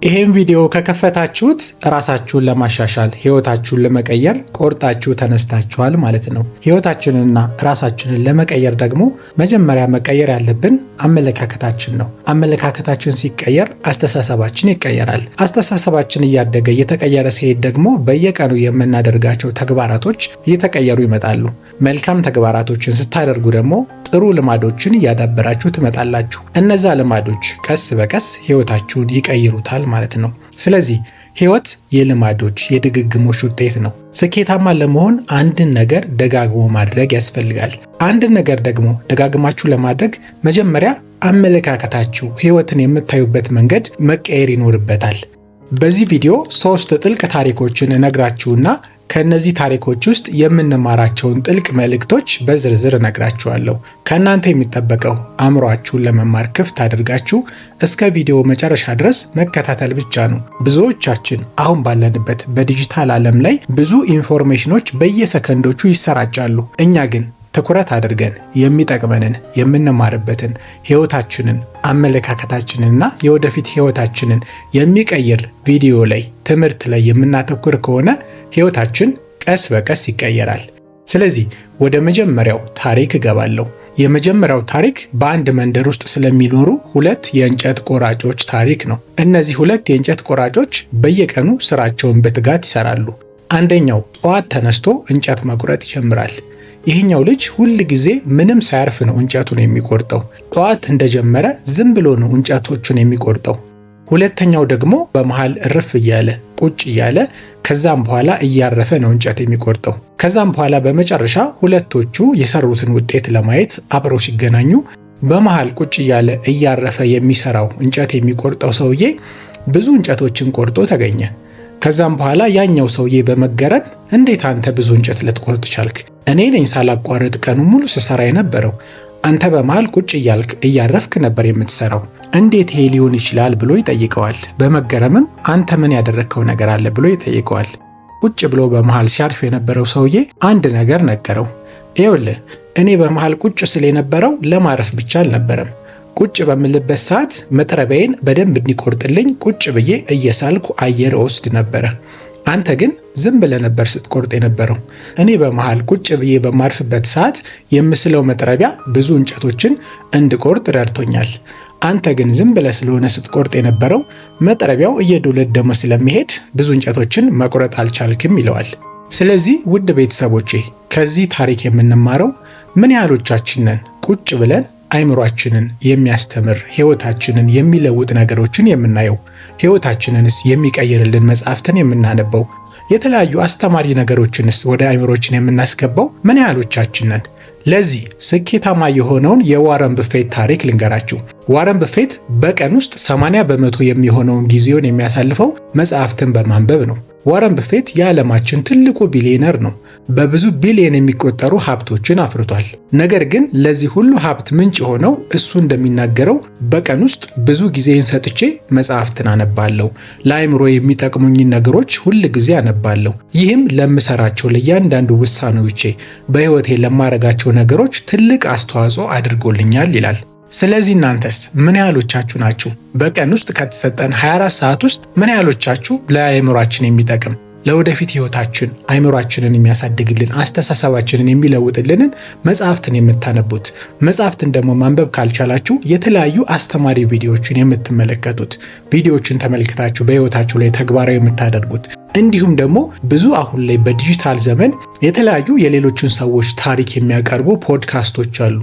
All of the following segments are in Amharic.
ይሄን ቪዲዮ ከከፈታችሁት ራሳችሁን ለማሻሻል ህይወታችሁን ለመቀየር ቆርጣችሁ ተነስታችኋል ማለት ነው። ህይወታችንንና ራሳችንን ለመቀየር ደግሞ መጀመሪያ መቀየር ያለብን አመለካከታችን ነው። አመለካከታችን ሲቀየር አስተሳሰባችን ይቀየራል። አስተሳሰባችን እያደገ እየተቀየረ ሲሄድ ደግሞ በየቀኑ የምናደርጋቸው ተግባራቶች እየተቀየሩ ይመጣሉ። መልካም ተግባራቶችን ስታደርጉ ደግሞ ጥሩ ልማዶችን እያዳበራችሁ ትመጣላችሁ። እነዛ ልማዶች ቀስ በቀስ ህይወታችሁን ይቀይሩታል ማለት ነው። ስለዚህ ህይወት የልማዶች የድግግሞሽ ውጤት ነው። ስኬታማ ለመሆን አንድን ነገር ደጋግሞ ማድረግ ያስፈልጋል። አንድን ነገር ደግሞ ደጋግማችሁ ለማድረግ መጀመሪያ አመለካከታችሁ ህይወትን የምታዩበት መንገድ መቀየር ይኖርበታል። በዚህ ቪዲዮ 3 ጥልቅ ታሪኮችን እነግራችሁና ከነዚህ ታሪኮች ውስጥ የምንማራቸውን ጥልቅ መልእክቶች በዝርዝር እነግራችኋለሁ። ከእናንተ የሚጠበቀው አእምሯችሁን ለመማር ክፍት አድርጋችሁ እስከ ቪዲዮ መጨረሻ ድረስ መከታተል ብቻ ነው። ብዙዎቻችን አሁን ባለንበት በዲጂታል ዓለም ላይ ብዙ ኢንፎርሜሽኖች በየሰከንዶቹ ይሰራጫሉ። እኛ ግን ትኩረት አድርገን የሚጠቅመንን የምንማርበትን ህይወታችንን፣ አመለካከታችንንና የወደፊት ህይወታችንን የሚቀይር ቪዲዮ ላይ ትምህርት ላይ የምናተኩር ከሆነ ህይወታችን ቀስ በቀስ ይቀየራል። ስለዚህ ወደ መጀመሪያው ታሪክ እገባለሁ። የመጀመሪያው ታሪክ በአንድ መንደር ውስጥ ስለሚኖሩ 2 የእንጨት ቆራጮች ታሪክ ነው። እነዚህ 2 የእንጨት ቆራጮች በየቀኑ ስራቸውን በትጋት ይሰራሉ። አንደኛው ጠዋት ተነስቶ እንጨት መቁረጥ ይጀምራል። ይህኛው ልጅ ሁል ጊዜ ምንም ሳያርፍ ነው እንጨቱን የሚቆርጠው። ጠዋት እንደጀመረ ዝም ብሎ ነው እንጨቶቹን የሚቆርጠው። ሁለተኛው ደግሞ በመሃል እርፍ እያለ ቁጭ እያለ ከዛም በኋላ እያረፈ ነው እንጨት የሚቆርጠው። ከዛም በኋላ በመጨረሻ ሁለቶቹ የሰሩትን ውጤት ለማየት አብረው ሲገናኙ በመሃል ቁጭ እያለ እያረፈ የሚሰራው እንጨት የሚቆርጠው ሰውዬ ብዙ እንጨቶችን ቆርጦ ተገኘ። ከዛም በኋላ ያኛው ሰውዬ በመገረም እንዴት አንተ ብዙ እንጨት ልትቆርጥ ቻልክ? እኔ ነኝ ሳላቋርጥ ቀኑ ሙሉ ስሰራ የነበረው። አንተ በመሃል ቁጭ እያልክ እያረፍክ ነበር የምትሰራው። እንዴት ይሄ ሊሆን ይችላል ብሎ ይጠይቀዋል። በመገረምም አንተ ምን ያደረግከው ነገር አለ ብሎ ይጠይቀዋል። ቁጭ ብሎ በመሃል ሲያርፍ የነበረው ሰውዬ አንድ ነገር ነገረው። ይኸውልህ እኔ በመሃል ቁጭ ስል የነበረው ለማረፍ ብቻ አልነበረም። ቁጭ በምልበት ሰዓት መጥረቢያዬን በደንብ እንዲቆርጥልኝ ቁጭ ብዬ እየሳልኩ አየር ወስድ ነበረ። አንተ ግን ዝም ብለህ ነበር ስትቆርጥ የነበረው። እኔ በመሃል ቁጭ ብዬ በማርፍበት ሰዓት የምስለው መጥረቢያ ብዙ እንጨቶችን እንድቆርጥ ረድቶኛል። አንተ ግን ዝም ብለህ ስለሆነ ስትቆርጥ የነበረው መጥረቢያው እየዶለደመ ስለሚሄድ ብዙ እንጨቶችን መቁረጥ አልቻልክም ይለዋል። ስለዚህ ውድ ቤተሰቦቼ ከዚህ ታሪክ የምንማረው ምን ያህሎቻችን ነን ቁጭ ብለን አይምሯችንን የሚያስተምር ህይወታችንን የሚለውጥ ነገሮችን የምናየው? ህይወታችንንስ የሚቀይርልን መጽሐፍትን የምናነበው? የተለያዩ አስተማሪ ነገሮችንስ ወደ አይምሮችን የምናስገባው ምን ያህሎቻችን ነን? ለዚህ ስኬታማ የሆነውን የዋረን በፌት ታሪክ ልንገራችሁ። ዋረን በፌት በቀን ውስጥ 80% የሚሆነውን ጊዜውን የሚያሳልፈው መጽሐፍትን በማንበብ ነው። ዋረን በፌት የዓለማችን ትልቁ ቢሊዮነር ነው። በብዙ ቢሊዮን የሚቆጠሩ ሀብቶችን አፍርቷል። ነገር ግን ለዚህ ሁሉ ሀብት ምንጭ ሆነው እሱ እንደሚናገረው በቀን ውስጥ ብዙ ጊዜን ሰጥቼ መጽሐፍትን አነባለሁ። ለአይምሮ የሚጠቅሙኝን ነገሮች ሁል ጊዜ አነባለሁ። ይህም ለምሰራቸው ለእያንዳንዱ ውሳኔዎቼ በህይወቴ ለማረጋቸው ነገሮች ትልቅ አስተዋጽኦ አድርጎልኛል ይላል። ስለዚህ እናንተስ ምን ያህሎቻችሁ ናችሁ በቀን ውስጥ ከተሰጠን 24 ሰዓት ውስጥ ምን ያህሎቻችሁ ለአይምሯችን የሚጠቅም ለወደፊት ህይወታችን አይምሯችንን የሚያሳድግልን አስተሳሰባችንን የሚለውጥልንን መጽሐፍትን የምታነቡት? መጽሐፍትን ደግሞ ማንበብ ካልቻላችሁ የተለያዩ አስተማሪ ቪዲዮዎችን የምትመለከቱት፣ ቪዲዮዎችን ተመልክታችሁ በህይወታችሁ ላይ ተግባራዊ የምታደርጉት፣ እንዲሁም ደግሞ ብዙ አሁን ላይ በዲጂታል ዘመን የተለያዩ የሌሎችን ሰዎች ታሪክ የሚያቀርቡ ፖድካስቶች አሉ።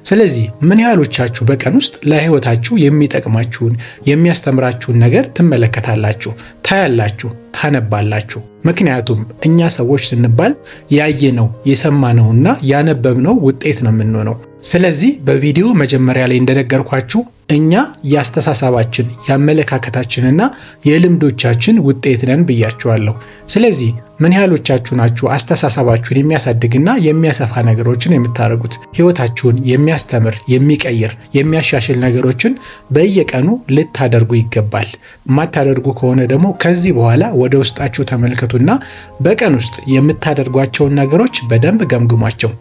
ስለዚህ ምን ያህሎቻችሁ በቀን ውስጥ ለህይወታችሁ የሚጠቅማችሁን የሚያስተምራችሁን ነገር ትመለከታላችሁ፣ ታያላችሁ፣ ታነባላችሁ? ምክንያቱም እኛ ሰዎች ስንባል ያየነው የሰማነውና ያነበብነው ውጤት ነው የምንሆነው። ስለዚህ በቪዲዮ መጀመሪያ ላይ እንደነገርኳችሁ እኛ የአስተሳሰባችን የአመለካከታችንና የልምዶቻችን ውጤት ነን ብያችኋለሁ። ስለዚህ ምን ያህሎቻችሁ ናችሁ አስተሳሰባችሁን የሚያሳድግና የሚያሰፋ ነገሮችን የምታደርጉት? ህይወታችሁን የሚያስተምር የሚቀይር የሚያሻሽል ነገሮችን በየቀኑ ልታደርጉ ይገባል። የማታደርጉ ከሆነ ደግሞ ከዚህ በኋላ ወደ ውስጣችሁ ተመልከቱና በቀን ውስጥ የምታደርጓቸውን ነገሮች በደንብ ገምግሟቸው።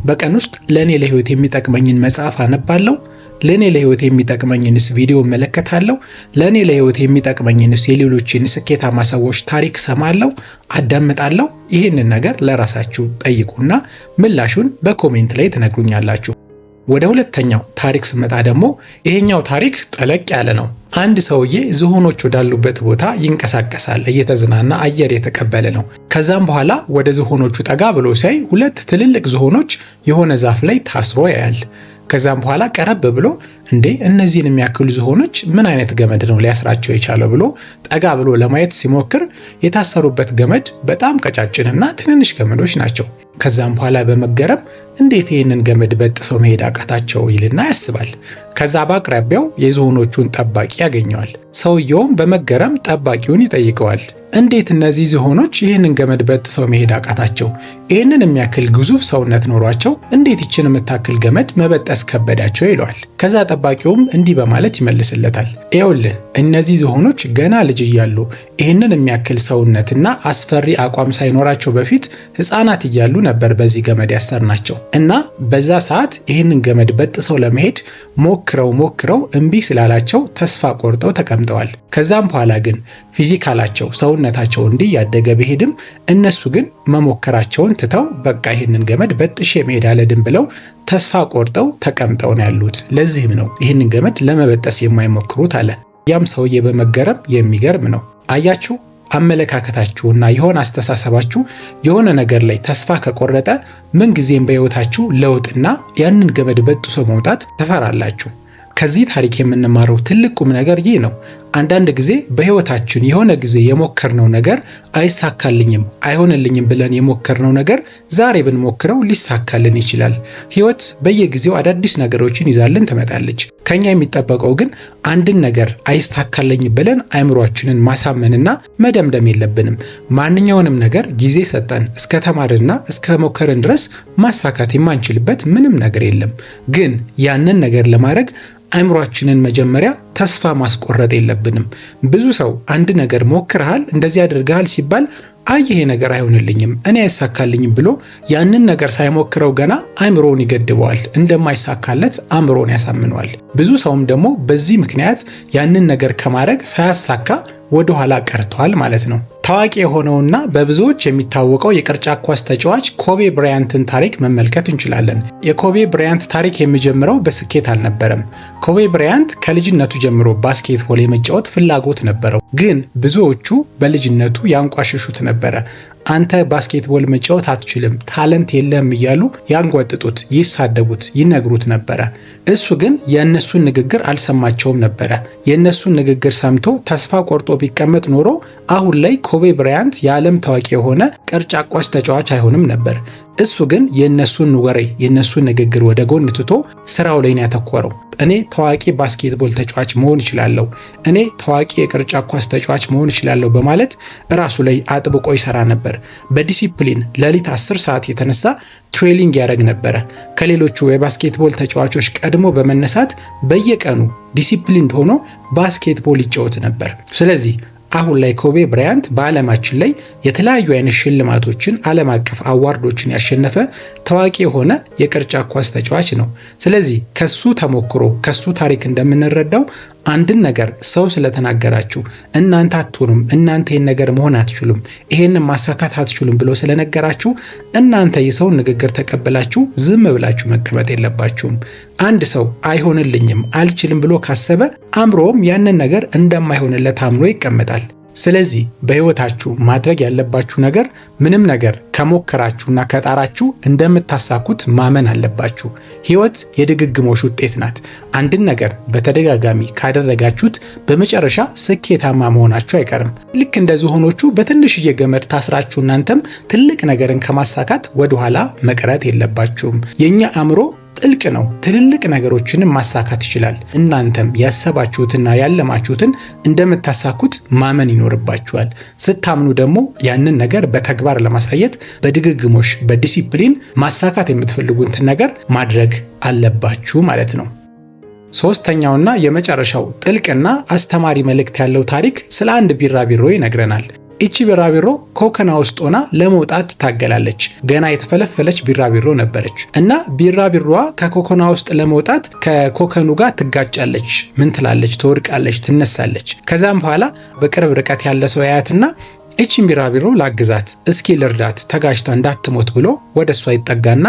በቀን ውስጥ ለእኔ ለህይወት የሚጠቅመኝን መጽሐፍ አነባለሁ? ለኔ ለህይወት የሚጠቅመኝንስ ቪዲዮ እመለከታለሁ? ለኔ ለህይወት የሚጠቅመኝንስ የሌሎችን ስኬታማ ሰዎች ታሪክ ሰማለሁ፣ አዳምጣለሁ? ይህንን ነገር ለራሳችሁ ጠይቁና ምላሹን በኮሜንት ላይ ትነግሩኛላችሁ። ወደ ሁለተኛው ታሪክ ስመጣ ደግሞ ይሄኛው ታሪክ ጠለቅ ያለ ነው። አንድ ሰውዬ ዝሆኖች ወዳሉበት ቦታ ይንቀሳቀሳል። እየተዝናና አየር የተቀበለ ነው። ከዛም በኋላ ወደ ዝሆኖቹ ጠጋ ብሎ ሲያይ 2 ትልልቅ ዝሆኖች የሆነ ዛፍ ላይ ታስሮ ያያል። ከዛም በኋላ ቀረብ ብሎ እንዴ እነዚህን የሚያክሉ ዝሆኖች ምን አይነት ገመድ ነው ሊያስራቸው የቻለው ብሎ ጠጋ ብሎ ለማየት ሲሞክር የታሰሩበት ገመድ በጣም ቀጫጭንና ትንንሽ ገመዶች ናቸው። ከዛም በኋላ በመገረም እንዴት ይህንን ገመድ በጥሰው መሄድ አቃታቸው ይልና ያስባል። ከዛ በአቅራቢያው የዝሆኖቹን ጠባቂ ያገኘዋል። ሰውየውም በመገረም ጠባቂውን ይጠይቀዋል። እንዴት እነዚህ ዝሆኖች ይህንን ገመድ በጥሰው መሄድ አቃታቸው? ይህንን የሚያክል ግዙፍ ሰውነት ኖሯቸው እንዴት ይችን የምታክል ገመድ መበጠስ ከበዳቸው? ይለዋል። ከዛ ጠባቂውም እንዲህ በማለት ይመልስለታል። ይኸውልህ እነዚህ ዝሆኖች ገና ልጅ እያሉ ይህንን የሚያክል ሰውነትና አስፈሪ አቋም ሳይኖራቸው በፊት ሕፃናት እያሉ ነበር በዚህ ገመድ ያሰርናቸው እና በዛ ሰዓት ይህንን ገመድ በጥሰው ለመሄድ ሞክረው እምቢ ስላላቸው ተስፋ ቆርጠው ተቀምጠዋል። ከዛም በኋላ ግን ፊዚካላቸው ሰውነታቸው እንዲህ ያደገ ቢሄድም እነሱ ግን መሞከራቸውን ትተው በቃ ይህንን ገመድ በጥሼ መሄድ አልችልም ብለው ተስፋ ቆርጠው ተቀምጠው ነው ያሉት። ለዚህም ነው ይህንን ገመድ ለመበጠስ የማይሞክሩት አለ። ያም ሰውዬ በመገረም የሚገርም ነው። አያችሁ አመለካከታችሁና የሆነ አስተሳሰባችሁ የሆነ ነገር ላይ ተስፋ ከቆረጠ ምንጊዜም በሕይወታችሁ ለውጥና ያንን ገመድ በጥሶ መውጣት ትፈራላችሁ። ከዚህ ታሪክ የምንማረው ትልቅ ቁም ነገር ይህ ነው። አንዳንድ ጊዜ በሕይወታችን የሆነ ጊዜ የሞከርነው ነገር አይሳካልኝም፣ አይሆንልኝም ብለን የሞከርነው ነገር ዛሬ ብንሞክረው ሊሳካልን ይችላል። ሕይወት በየጊዜው አዳዲስ ነገሮችን ይዛልን ትመጣለች። ከኛ የሚጠበቀው ግን አንድን ነገር አይሳካልኝ ብለን አእምሯችንን ማሳመንና መደምደም የለብንም። ማንኛውንም ነገር ጊዜ ሰጠን እስከ ተማርና እስከ ሞከርን ድረስ ማሳካት የማንችልበት ምንም ነገር የለም። ግን ያንን ነገር ለማድረግ አእምሯችንን መጀመሪያ ተስፋ ማስቆረጥ የለብንም። ብዙ ሰው አንድ ነገር ሞክረሃል፣ እንደዚህ አድርገሃል ሲባል አይ ይሄ ነገር አይሆንልኝም፣ እኔ አይሳካልኝም ብሎ ያንን ነገር ሳይሞክረው ገና አእምሮውን ይገድበዋል። እንደማይሳካለት አእምሮውን ያሳምነዋል። ብዙ ሰውም ደግሞ በዚህ ምክንያት ያንን ነገር ከማድረግ ሳያሳካ ወደ ኋላ ቀርቷል ማለት ነው። ታዋቂ የሆነውና በብዙዎች የሚታወቀው የቅርጫት ኳስ ተጫዋች ኮቤ ብራያንትን ታሪክ መመልከት እንችላለን። የኮቤ ብራያንት ታሪክ የሚጀምረው በስኬት አልነበረም። ኮቤ ብራያንት ከልጅነቱ ጀምሮ ባስኬትቦል የመጫወት ፍላጎት ነበረው። ግን ብዙዎቹ በልጅነቱ ያንቋሽሹት ነበረ። አንተ ባስኬትቦል መጫወት አትችልም፣ ታለንት የለም እያሉ ያንጓጥጡት፣ ይሳደቡት፣ ይነግሩት ነበረ። እሱ ግን የእነሱን ንግግር አልሰማቸውም ነበረ። የእነሱን ንግግር ሰምቶ ተስፋ ቆርጦ ቢቀመጥ ኖሮ አሁን ላይ ኮቤ ብራያንት የዓለም ታዋቂ የሆነ ቅርጫት ኳስ ተጫዋች አይሆንም ነበር። እሱ ግን የእነሱን ወሬ የእነሱን ንግግር ወደ ጎን ትቶ ስራው ላይ ነው ያተኮረው። እኔ ታዋቂ ባስኬትቦል ተጫዋች መሆን እችላለሁ፣ እኔ ታዋቂ የቅርጫት ኳስ ተጫዋች መሆን እችላለሁ በማለት ራሱ ላይ አጥብቆ ይሰራ ነበር። በዲሲፕሊን ሌሊት 10 ሰዓት የተነሳ ትሬኒንግ ያደርግ ነበረ። ከሌሎቹ የባስኬትቦል ተጫዋቾች ቀድሞ በመነሳት በየቀኑ ዲሲፕሊን ሆኖ ባስኬትቦል ይጫወት ነበር። ስለዚህ አሁን ላይ ኮቤ ብራያንት በዓለማችን ላይ የተለያዩ አይነት ሽልማቶችን ዓለም አቀፍ አዋርዶችን ያሸነፈ ታዋቂ የሆነ የቅርጫት ኳስ ተጫዋች ነው። ስለዚህ ከሱ ተሞክሮ ከሱ ታሪክ እንደምንረዳው አንድን ነገር ሰው ስለተናገራችሁ እናንተ አትሆኑም፣ እናንተ ይህን ነገር መሆን አትችሉም፣ ይሄንን ማሳካት አትችሉም ብሎ ስለነገራችሁ እናንተ የሰውን ንግግር ተቀበላችሁ ዝም ብላችሁ መቀመጥ የለባችሁም። አንድ ሰው አይሆንልኝም፣ አልችልም ብሎ ካሰበ አእምሮም ያንን ነገር እንደማይሆንለት አምኖ ይቀመጣል። ስለዚህ በሕይወታችሁ ማድረግ ያለባችሁ ነገር ምንም ነገር ከሞከራችሁና ከጣራችሁ እንደምታሳኩት ማመን አለባችሁ። ሕይወት የድግግሞሽ ውጤት ናት። አንድን ነገር በተደጋጋሚ ካደረጋችሁት በመጨረሻ ስኬታማ መሆናችሁ አይቀርም። ልክ እንደ ዝሆኖቹ በትንሽዬ ገመድ ታስራችሁ እናንተም ትልቅ ነገርን ከማሳካት ወደኋላ መቅረት የለባችሁም። የኛ አእምሮ ጥልቅ ነው። ትልልቅ ነገሮችንም ማሳካት ይችላል። እናንተም ያሰባችሁትና ያለማችሁትን እንደምታሳኩት ማመን ይኖርባችኋል። ስታምኑ ደግሞ ያንን ነገር በተግባር ለማሳየት በድግግሞሽ በዲሲፕሊን ማሳካት የምትፈልጉትን ነገር ማድረግ አለባችሁ ማለት ነው። ሶስተኛውና የመጨረሻው ጥልቅና አስተማሪ መልእክት ያለው ታሪክ ስለ አንድ ቢራቢሮ ይነግረናል። እቺ ቢራቢሮ ኮከኗ ውስጥ ሆና ለመውጣት ታገላለች። ገና የተፈለፈለች ቢራቢሮ ነበረች እና ቢራቢሮዋ ከኮከኗ ውስጥ ለመውጣት ከኮከኑ ጋር ትጋጫለች። ምን ትላለች? ትወድቃለች፣ ትነሳለች። ከዛም በኋላ በቅርብ ርቀት ያለ ሰው ያያትና እቺን ቢራቢሮ ላግዛት፣ እስኪ ልርዳት፣ ተጋጭታ እንዳትሞት ብሎ ወደ እሷ ይጠጋና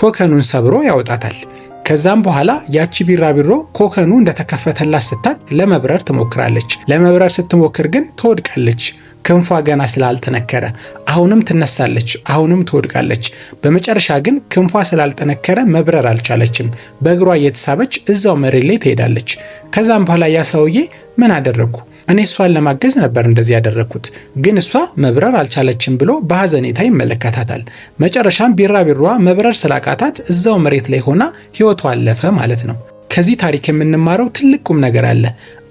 ኮከኑን ሰብሮ ያወጣታል። ከዛም በኋላ ያቺ ቢራቢሮ ኮከኑ እንደተከፈተላት ስታቅ ለመብረር ትሞክራለች። ለመብረር ስትሞክር ግን ትወድቃለች። ክንፏ ገና ስላልጠነከረ አሁንም ትነሳለች፣ አሁንም ትወድቃለች። በመጨረሻ ግን ክንፏ ስላልጠነከረ መብረር አልቻለችም። በእግሯ እየተሳበች እዛው መሬት ላይ ትሄዳለች። ከዛም በኋላ ያ ሰውዬ ምን አደረግኩ? እኔ እሷን ለማገዝ ነበር እንደዚህ ያደረግኩት፣ ግን እሷ መብረር አልቻለችም ብሎ በሐዘኔታ ይመለከታታል። መጨረሻም ቢራቢሮዋ መብረር ስላቃታት እዛው መሬት ላይ ሆና ሕይወቷ አለፈ ማለት ነው። ከዚህ ታሪክ የምንማረው ትልቅ ቁም ነገር አለ።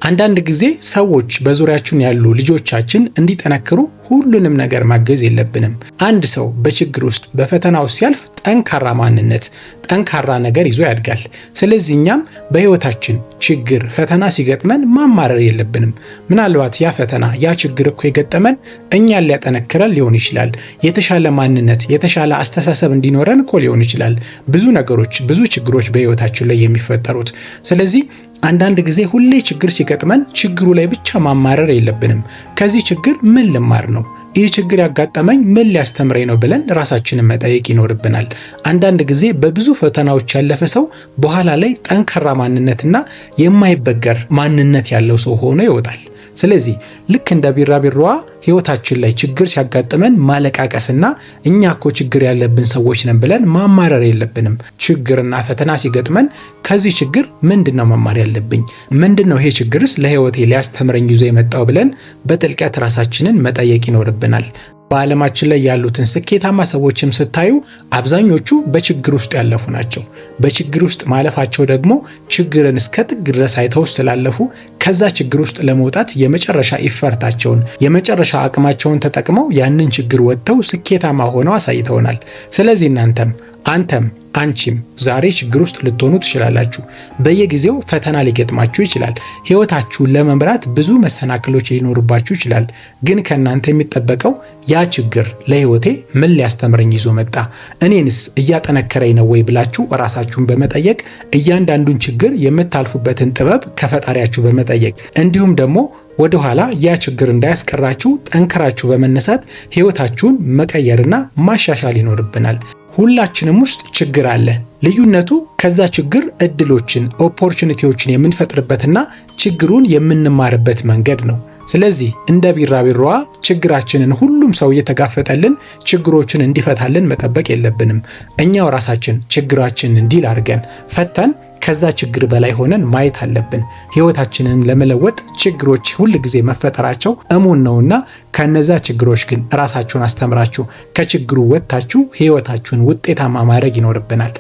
አንዳንድ ጊዜ ሰዎች በዙሪያችን ያሉ ልጆቻችን እንዲጠነክሩ ሁሉንም ነገር ማገዝ የለብንም። አንድ ሰው በችግር ውስጥ በፈተና ውስጥ ሲያልፍ ጠንካራ ማንነት፣ ጠንካራ ነገር ይዞ ያድጋል። ስለዚህ እኛም በህይወታችን ችግር፣ ፈተና ሲገጥመን ማማረር የለብንም። ምናልባት ያ ፈተና፣ ያ ችግር እኮ የገጠመን እኛን ሊያጠነክረን ሊሆን ይችላል። የተሻለ ማንነት፣ የተሻለ አስተሳሰብ እንዲኖረን እኮ ሊሆን ይችላል። ብዙ ነገሮች፣ ብዙ ችግሮች በህይወታችን ላይ የሚፈጠሩት። ስለዚህ አንዳንድ ጊዜ ሁሌ ችግር ሲገጥመን ችግሩ ላይ ብቻ ማማረር የለብንም። ከዚህ ችግር ምን ልማር ነው? ይህ ችግር ያጋጠመኝ ምን ሊያስተምረኝ ነው ብለን ራሳችንን መጠየቅ ይኖርብናል። አንዳንድ ጊዜ በብዙ ፈተናዎች ያለፈ ሰው በኋላ ላይ ጠንካራ ማንነትና የማይበገር ማንነት ያለው ሰው ሆኖ ይወጣል። ስለዚህ ልክ እንደ ቢራቢሮዋ ህይወታችን ላይ ችግር ሲያጋጥመን ማለቃቀስና እኛ እኮ ችግር ያለብን ሰዎች ነን ብለን ማማረር የለብንም። ችግርና ፈተና ሲገጥመን ከዚህ ችግር ምንድነው መማር ያለብኝ? ምንድነው ይሄ ችግርስ ለህይወቴ ሊያስተምረኝ ይዞ የመጣው ብለን በጥልቀት ራሳችንን መጠየቅ ይኖርብናል። በዓለማችን ላይ ያሉትን ስኬታማ ሰዎችም ስታዩ አብዛኞቹ በችግር ውስጥ ያለፉ ናቸው። በችግር ውስጥ ማለፋቸው ደግሞ ችግርን እስከ ጥግ ድረስ አይተው ስላለፉ ከዛ ችግር ውስጥ ለመውጣት የመጨረሻ ኢፈርታቸውን፣ የመጨረሻ አቅማቸውን ተጠቅመው ያንን ችግር ወጥተው ስኬታማ ሆነው አሳይተውናል። ስለዚህ እናንተም፣ አንተም፣ አንቺም ዛሬ ችግር ውስጥ ልትሆኑ ትችላላችሁ። በየጊዜው ፈተና ሊገጥማችሁ ይችላል። ህይወታችሁን ለመምራት ብዙ መሰናክሎች ሊኖርባችሁ ይችላል። ግን ከእናንተ የሚጠበቀው ያ ችግር ለህይወቴ ምን ሊያስተምረኝ ይዞ መጣ? እኔንስ እያጠነከረኝ ነው ወይ ብላችሁ ራሳችሁን በመጠየቅ እያንዳንዱን ችግር የምታልፉበትን ጥበብ ከፈጣሪያችሁ በመጠየቅ እንዲሁም ደግሞ ወደ ኋላ ያ ችግር እንዳያስቀራችሁ ጠንክራችሁ በመነሳት ህይወታችሁን መቀየርና ማሻሻል ይኖርብናል። ሁላችንም ውስጥ ችግር አለ። ልዩነቱ ከዛ ችግር እድሎችን፣ ኦፖርቹኒቲዎችን የምንፈጥርበትና ችግሩን የምንማርበት መንገድ ነው። ስለዚህ እንደ ቢራቢሮዋ ችግራችንን ሁሉም ሰው እየተጋፈጠልን ችግሮችን እንዲፈታልን መጠበቅ የለብንም። እኛው ራሳችን ችግራችንን እንዲል አድርገን ፈተን ከዛ ችግር በላይ ሆነን ማየት አለብን። ህይወታችንን ለመለወጥ ችግሮች ሁል ጊዜ መፈጠራቸው እሙን ነውና ከነዛ ችግሮች ግን ራሳችሁን አስተምራችሁ ከችግሩ ወጥታችሁ ህይወታችሁን ውጤታማ ማድረግ ይኖርብናል።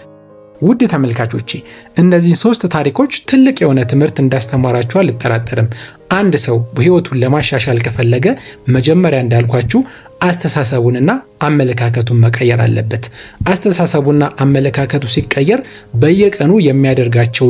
ውድ ተመልካቾቼ እነዚህ 3 ታሪኮች ትልቅ የሆነ ትምህርት እንዳስተማራችሁ አልጠራጠርም። አንድ ሰው ህይወቱን ለማሻሻል ከፈለገ መጀመሪያ እንዳልኳችሁ አስተሳሰቡንና አመለካከቱን መቀየር አለበት። አስተሳሰቡና አመለካከቱ ሲቀየር በየቀኑ የሚያደርጋቸው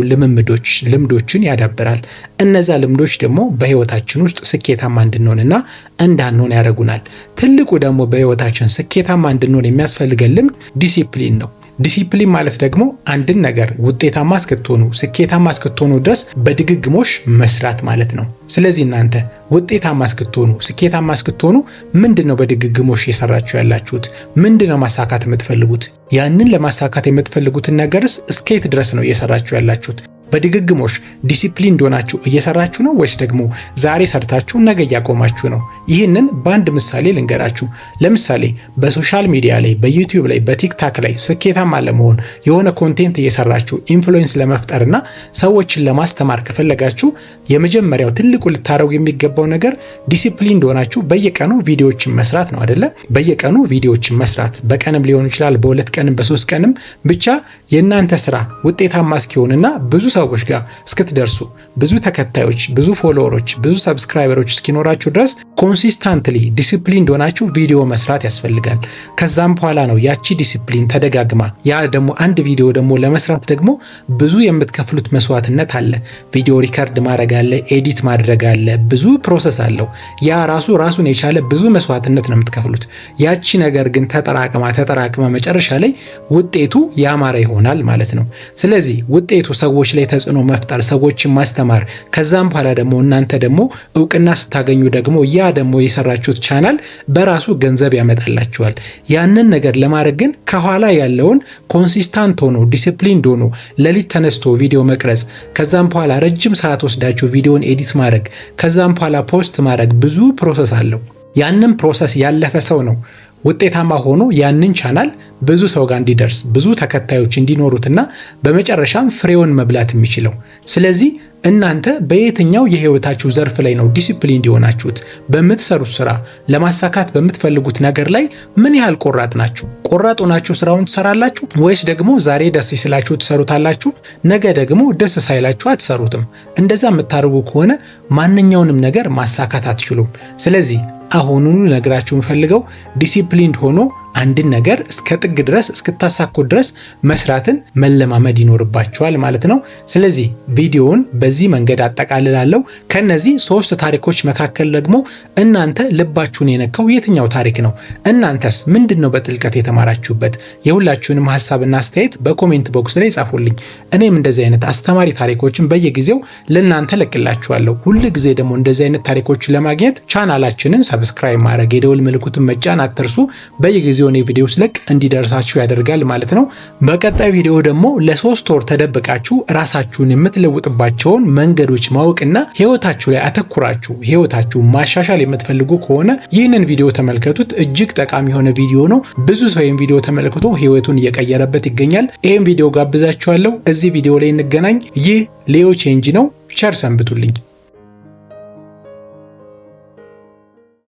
ልምዶችን ያዳብራል። እነዛ ልምዶች ደግሞ በህይወታችን ውስጥ ስኬታማ እንድንሆንና እንዳንሆን ያደርጉናል። ትልቁ ደግሞ በህይወታችን ስኬታማ እንድንሆን የሚያስፈልገን ልምድ ዲሲፕሊን ነው። ዲሲፕሊን ማለት ደግሞ አንድን ነገር ውጤታማ እስክትሆኑ፣ ስኬታማ እስክትሆኑ ድረስ በድግግሞሽ መስራት ማለት ነው። ስለዚህ እናንተ ውጤታማ እስክትሆኑ፣ ስኬታማ እስክትሆኑ ምንድነው በድግግሞሽ እየሰራችሁ ያላችሁት? ምንድነው ማሳካት የምትፈልጉት? ያንን ለማሳካት የምትፈልጉትን ነገርስ እስከየት ድረስ ነው እየሰራችሁ ያላችሁት? በድግግሞሽ ዲሲፕሊን እንደሆናችሁ እየሰራችሁ ነው ወይስ ደግሞ ዛሬ ሰርታችሁ ነገ ያቆማችሁ ነው? ይህንን በአንድ ምሳሌ ልንገራችሁ። ለምሳሌ በሶሻል ሚዲያ ላይ፣ በዩቲዩብ ላይ፣ በቲክታክ ላይ ስኬታማ ለመሆን የሆነ ኮንቴንት እየሰራችሁ ኢንፍሉዌንስ ለመፍጠርና ሰዎችን ለማስተማር ከፈለጋችሁ የመጀመሪያው ትልቁ ልታረጉ የሚገባው ነገር ዲሲፕሊን እንደሆናችሁ በየቀኑ ቪዲዮዎችን መስራት ነው አይደለ? በየቀኑ ቪዲዮዎችን መስራት፣ በቀንም ሊሆን ይችላል፣ በ2 ቀንም በ3 ቀንም ብቻ የእናንተ ስራ ውጤታማ እስኪሆንና ብዙ ሰዎች ጋር እስክትደርሱ ብዙ ተከታዮች፣ ብዙ ፎሎወሮች፣ ብዙ ሰብስክራይበሮች እስኪኖራችሁ ድረስ ኮንሲስታንትሊ ዲሲፕሊን እንደሆናችሁ ቪዲዮ መስራት ያስፈልጋል። ከዛም በኋላ ነው ያቺ ዲሲፕሊን ተደጋግማ ያ ደግሞ አንድ ቪዲዮ ደግሞ ለመስራት ደግሞ ብዙ የምትከፍሉት መስዋዕትነት አለ። ቪዲዮ ሪከርድ ማድረግ አለ፣ ኤዲት ማድረግ አለ፣ ብዙ ፕሮሰስ አለው። ያ ራሱን የቻለ ብዙ መስዋዕትነት ነው የምትከፍሉት። ያቺ ነገር ግን ተጠራቅማ መጨረሻ ላይ ውጤቱ ያማረ ይሆናል ማለት ነው። ስለዚህ ውጤቱ ሰዎች ላይ ተጽዕኖ መፍጠር፣ ሰዎችን ማስተማር፣ ከዛም በኋላ ደግሞ እናንተ ደግሞ እውቅና ስታገኙ ደግሞ ያ ደግሞ የሰራችሁት ቻናል በራሱ ገንዘብ ያመጣላችኋል። ያንን ነገር ለማድረግ ግን ከኋላ ያለውን ኮንሲስታንት ሆኖ ዲሲፕሊን ሆኖ ሌሊት ተነስቶ ቪዲዮ መቅረጽ፣ ከዛም በኋላ ረጅም ሰዓት ወስዳችሁ ቪዲዮን ኤዲት ማድረግ፣ ከዛም በኋላ ፖስት ማድረግ ብዙ ፕሮሰስ አለው። ያንን ፕሮሰስ ያለፈ ሰው ነው ውጤታማ ሆኖ ያንን ቻናል ብዙ ሰው ጋር እንዲደርስ ብዙ ተከታዮች እንዲኖሩትና በመጨረሻም ፍሬውን መብላት የሚችለው። ስለዚህ እናንተ በየትኛው የህይወታችሁ ዘርፍ ላይ ነው ዲሲፕሊን እንዲሆናችሁት? በምትሰሩት ስራ ለማሳካት በምትፈልጉት ነገር ላይ ምን ያህል ቆራጥ ናችሁ? ቆራጥ ሆናችሁ ስራውን ትሰራላችሁ ወይስ ደግሞ ዛሬ ደስ ሲላችሁ ትሰሩታላችሁ፣ ነገ ደግሞ ደስ ሳይላችሁ አትሰሩትም? እንደዛ የምታደርጉ ከሆነ ማንኛውንም ነገር ማሳካት አትችሉም። ስለዚህ አሁኑኑ ነግራችሁ የምፈልገው ዲሲፕሊን ሆኖ አንድን ነገር እስከ ጥግ ድረስ እስክታሳኩት ድረስ መስራትን መለማመድ ይኖርባችኋል ማለት ነው። ስለዚህ ቪዲዮውን በዚህ መንገድ አጠቃልላለሁ። ከነዚህ 3 ታሪኮች መካከል ደግሞ እናንተ ልባችሁን የነካው የትኛው ታሪክ ነው? እናንተስ ምንድነው በጥልቀት የተማራችሁበት? የሁላችሁንም ሐሳብና አስተያየት በኮሜንት ቦክስ ላይ ጻፉልኝ። እኔም እንደዚህ አይነት አስተማሪ ታሪኮችን በየጊዜው ለእናንተ ለቅላችኋለሁ። ሁል ጊዜ ደግሞ እንደዚህ አይነት ታሪኮችን ለማግኘት ቻናላችንን ሰብስክራይብ ማድረግ፣ የደወል ምልክቱን መጫን አትርሱ። በየጊዜው ቪዲዮ ስለቅ እንዲደርሳችሁ ያደርጋል ማለት ነው። በቀጣይ ቪዲዮ ደግሞ ለ3 ወር ተደብቃችሁ ራሳችሁን የምትለውጥባቸውን መንገዶች ማወቅና ህይወታችሁ ላይ አተኩራችሁ ህይወታችሁ ማሻሻል የምትፈልጉ ከሆነ ይህንን ቪዲዮ ተመልከቱት። እጅግ ጠቃሚ የሆነ ቪዲዮ ነው። ብዙ ሰው ይህን ቪዲዮ ተመልክቶ ህይወቱን እየቀየረበት ይገኛል። ይህን ቪዲዮ ጋብዛችኋለሁ። እዚህ ቪዲዮ ላይ እንገናኝ። ይህ ሌዮ ቼንጅ ነው። ቸር ሰንብቱልኝ።